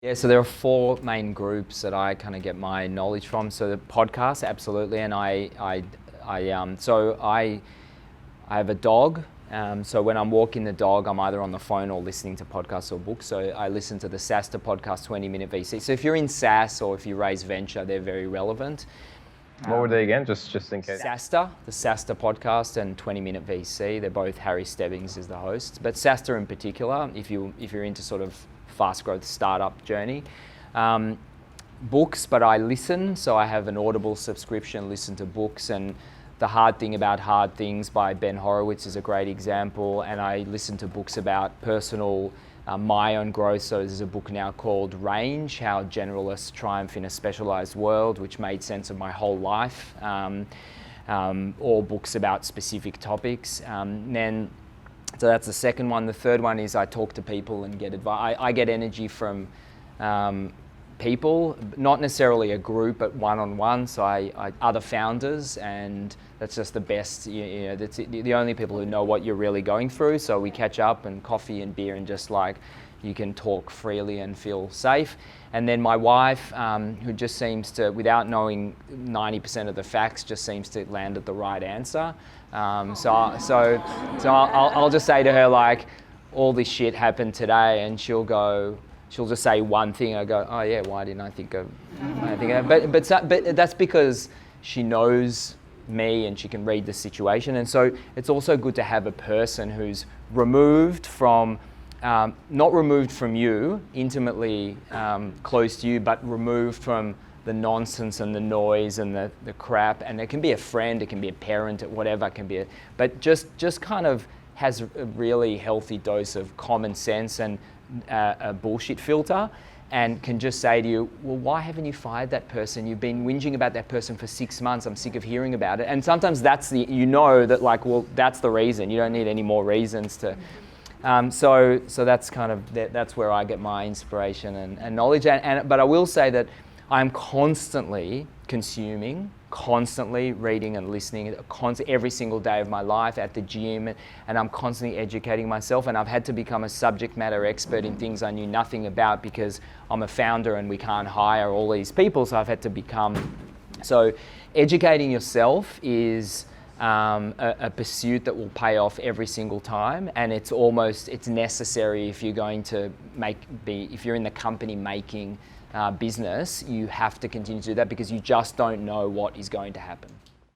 Yeah, so there are four main groups that I kind of get my knowledge from. So the podcast, absolutely, and I have a dog. So when I'm walking the dog, I'm either on the phone or listening to podcasts or books. So I listen to the SaaStr podcast, 20-minute VC. So if you're in SaaS or if you raise venture, they're very relevant. What were they again? Just in case. SaaStr, the SaaStr podcast, and 20-minute VC. They're both Harry Stebbings is the host, but SaaStr in particular, if you're into sort of fast growth startup journey. Books, but I listen, so I have an Audible subscription, listen to books, and The Hard Thing About Hard Things by Ben Horowitz is a great example, and I listen to books about personal, my own growth. So there's a book now called Range, How Generalists Triumph in a Specialized World, which made sense of my whole life, or books about specific topics. So that's the second one. The third one is I talk to people and get advice. I get energy from people, not necessarily a group, but one-on-one. So I other founders, and that's just the best. That's the only people who know what you're really going through. So we catch up and coffee and beer, and just like you can talk freely and feel safe. And then my wife, who just seems to, without knowing 90% of the facts, just seems to land at the right answer. So I'll just say to her, like, all this shit happened today, and she'll just say one thing. I go, oh yeah, why didn't I think of that? But that's because she knows me and she can read the situation. And so it's also good to have a person who's removed from, not removed from you, intimately close to you, but removed from the nonsense and the noise and the crap. And it can be a friend, it can be a parent, whatever it can be. But just kind of has a really healthy dose of common sense and a bullshit filter, and can just say to you, well, why haven't you fired that person? You've been whinging about that person for 6 months. I'm sick of hearing about it. And sometimes that's that, like, well, that's the reason. You don't need any more reasons to. So that's kind of, that's where I get my inspiration and knowledge. But I will say that I'm constantly consuming, constantly reading and listening, every single day of my life at the gym, and I'm constantly educating myself. And I've had to become a subject matter expert in things I knew nothing about, because I'm a founder and we can't hire all these people. So I've had to become. So educating yourself is a pursuit that will pay off every single time, and it's necessary if you're going to if you're in the company making business. You have to continue to do that, because you just don't know what is going to happen.